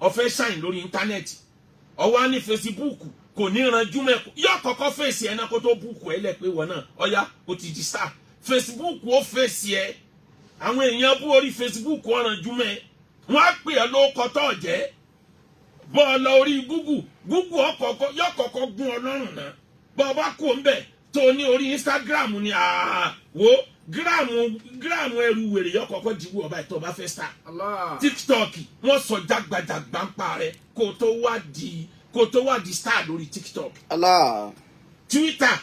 Speaker 1: ọ̀fẹ́ ṣàìn lórí íńtánẹ́ẹ̀tì ọwọ́ á ní fesibúùkù kò ní ranjú mẹ́kù yóò kọ́kọ́ fèsì ẹ̀ náà kó tó búùkù ẹ̀ lẹ̀ pé wọ́n náà ọ̀yá o ti di star fesibúùkù ó fèsì ẹ̀ àwọn èèyàn bú orí fesibúùkù ọ̀rànjú mẹ́ wọ́n á pè ẹ́ lóko tó jẹ́ bọ́ ọ lọ orí gúgù yóò kọ́kọ́ gún ọ lọ́rùn náà bọ́ ọ bá kú ọ ń bẹ̀ tó ní orí Instagram ni wo gíráàmù ẹrù wèrè yọ kọ́kọ́ diwú ọba ìtọ́ bá fẹ́ star TikTok wọ́n sọ jágbajàgbà ń pa rẹ kó tó wá di star lórí TikTok.
Speaker 3: Allah.
Speaker 1: Twitter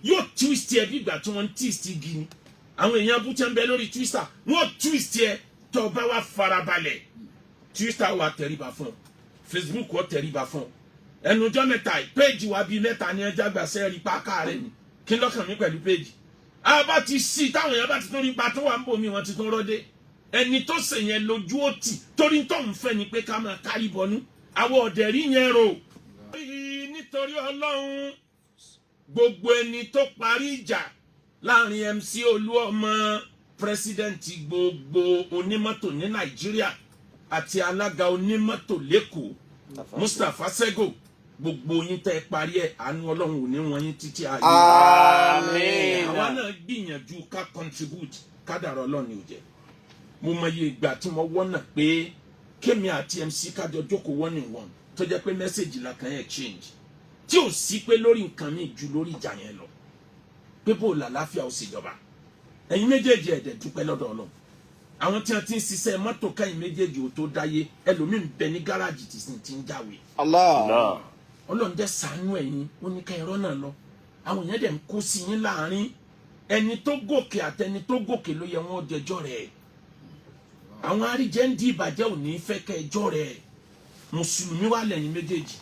Speaker 1: yóò twist ẹ bí ìgbà tí wọ́n ń twist igi ni àwọn èèyàn bútẹ́ ń bẹ lórí Twitter wọ́n twist ẹ tó bá wá farabalẹ̀ Twitter wà tẹríba fún Facebook wà tẹríba fún ẹnujọ́ mẹ́ta péèjì wa bíi mẹ́ta ní ẹja gbàsẹ́ rí pákà rẹ̀ ni kí lọ́kàn mi pẹ̀lú péèjì àbá ti sí táwọn èèyàn bá ti tún rí ipa tó wà ń bò mí wọn ti tún rọ́dé ẹni tó ṣe yẹn lójú ó tì torí tó ń fẹ́ ni pé ká máa kárí bọnú àwọn ọ̀dẹ̀ rí yẹn rò. nítorí Ọlọ́run gbogbo ẹni tó parí ìjà láàrin MC Olúọmọ pírẹsidẹ́ǹtì gbogbo onímọ́tò ní Nàìjíríà àti alága onímọ́tò lẹ́kọ̀ọ́ Mustapha Sego gbogbo yín tẹ́ parí ẹ̀ àánú Ọlọ́run ò ní wọn yín títí ayé.
Speaker 3: Àmín.
Speaker 1: àwa náà gbìyànjú ká contribute kádàrá Ọlọ́run ò jẹ́ mo mọ iye ìgbà tí mo wọ́nà pé kémi àti MC kájọ jókòó one in one tó jẹ́ pé mẹ́sẹ̀gì la kàn exchange tí ò sí pé lórí nǹkan mi ju lórí ìjà yẹn lọ pé bó làlàáfíà ó sì jọba ẹ̀yin méjèèjì ẹ̀dẹ̀ dúpẹ́ lọ́dọ̀ Ọlọ́run àwọn tí wọ́n ti ń ṣiṣẹ́ mọ́tò káyìn méjèèjì ò tó dáyé ẹlòmíì ń bẹ ní gáràjì tí sì ti ń jáwé.
Speaker 3: Allah.
Speaker 1: Ọlọ́run dẹ̀ ṣàánú ẹ̀yin ó ní ká ẹ̀rọ náà lọ àwọn èèyàn dẹ̀ ń kó sí yín láàrin ẹni tó gòkè àtẹni tó gòkè ló yẹ wọ́n jẹjọ́ rẹ̀ àwọn àríjẹ́ ń di ìbàjẹ́ ò ní fẹ́ kẹ́ ẹjọ́ rẹ̀ mùsùlùmí wà lẹ́yìn méjèèjì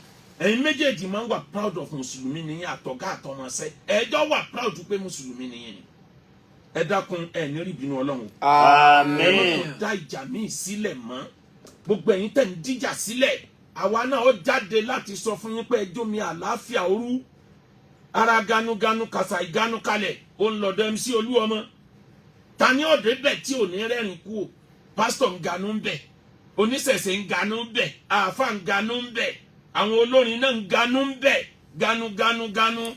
Speaker 1: ẹ̀yin méjèèjì máa ń wà proud of mùsùlùmí nìyẹn àtọ̀gá àtọmọṣẹ́ ẹjọ́ wà proud pé mùsùlùmí nìyẹn ẹ dákun ẹ ní rí ìbínú Ọlọ́run.
Speaker 3: Àmín.
Speaker 1: ẹ má tó dá ìjà míì sílẹ̀ mọ́ gbogbo ẹ̀yin tẹ̀ ń díjà sílẹ̀ àwa náà ó jáde láti sọ fún yín pé ẹjọ́ mi àlàáfíà òru ara ganuganu kàṣà ìganu kalẹ̀ ó ń lọ́dọ̀ MC Olúọmọ ta ni ọ̀dẹ́ bẹ̀ tí ò ní rẹ́rìn kú o pásítọ̀ ń ganu ń bẹ̀ oníṣẹ̀ṣẹ̀ ń ganu ń bẹ̀ àáfà ń ganu ń bẹ̀ àwọn olórin náà ń ganu ń bẹ̀ ganu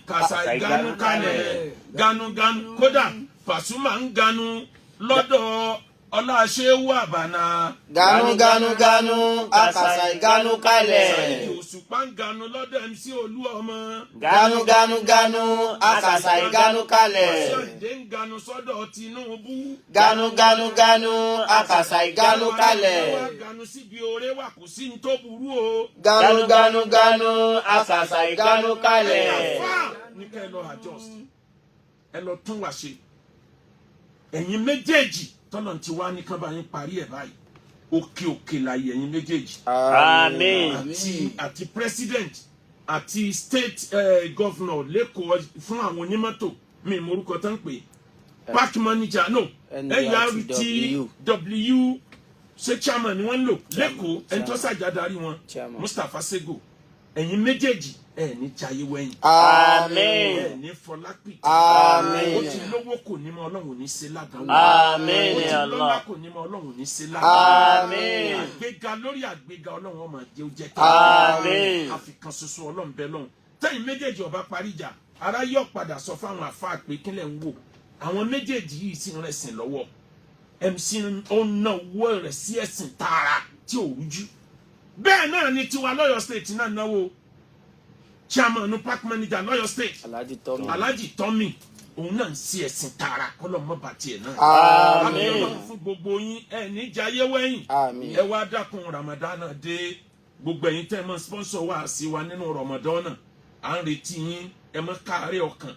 Speaker 1: kàṣà ìganu kalẹ̀ ganu kódà Pasuma ń ganu lọ́dọ̀ Ọláṣẹ́wù Àbànà.
Speaker 3: Ganu akàṣà ìganu kalẹ̀.
Speaker 1: Saheed Òṣùpá ń ganu lọ́dọ̀ MC Olúọmọ.
Speaker 3: Ganu akàṣà ìganu kalẹ̀.
Speaker 1: Ṣèǹdé ń ganu sọ́dọ̀ Tinubu.
Speaker 3: Ganu akàṣà ìganu kalẹ̀.
Speaker 1: Wá ganu síbi oore wà kò sí ní tó burú o.
Speaker 3: Ganu akàṣà ìganu kalẹ̀.
Speaker 1: Àfáà ní ká ẹ lọ adjust ẹ lọ tún wá ṣe ẹ̀yin méjèèjì tọ́nà tí wàá ní kán bá yín parí ẹ̀ báyìí òkè láyé ẹ̀yin méjèèjì.
Speaker 3: Àmín.
Speaker 1: àti president àti state governor lẹ́kọ̀ọ́ fún àwọn onímọ́tò mi morúkọ tán pé park manager no NURTW ṣé chairman ni wọ́n ń lò lẹ́kọ̀ọ́ ẹni tó ṣàjàdarí wọn Mustapha Sego ẹ̀yin méjèèjì ẹ̀ ní jayé wẹ̀yìn.
Speaker 3: Àmín.
Speaker 1: ẹ̀ ní fọlápì.
Speaker 3: Àmín.
Speaker 1: ó ti lówó kò ní mọ Ọlọ́run ní ṣe ládàá.
Speaker 3: Àmín
Speaker 1: ó ti
Speaker 3: Allah.
Speaker 1: lọ́lá kò ní mọ Ọlọ́run ní ṣe ládàá.
Speaker 3: Àmín.
Speaker 1: àgbéga lórí àgbéga Ọlọ́run ọmọ jẹ́ ó jẹ́
Speaker 3: Àmín.
Speaker 1: àfikàn ṣoṣo Ọlọ́run bẹ́ẹ̀ lọ́hùn tẹ́yìn méjèèjì ọba parí ìjà ara yóò padà sọ fáwọn àfáà pé kílẹ̀ ń wò àwọn méjèèjì yìí sì ń rẹ̀sìn lọ́wọ́ MC ó ná owó rẹ̀ sí ẹ̀sìn tààrà tí ò rújú bẹ́ẹ̀ náà ni tiwa lọ́yọ̀ state náà náwó chairman park manager lọ́yọ̀ state Alhaji Tommy òun náà ń ṣe ẹ̀sìn tààrà kọ́lọ́ mọ́ bàtì ẹ̀ náà.
Speaker 3: Àmín.
Speaker 1: Ọlọ́run fún gbogbo yín ẹ̀ ní jayé wẹ̀yìn
Speaker 3: Àmín.
Speaker 1: ẹ wá dákun Ramadan náà dé gbogbo ẹ̀yin tẹ́ ẹ mọ́ sponsor wá sí wa nínú Ramadan náà à ń retí yín ẹ mọ́ káàárẹ̀ ọkàn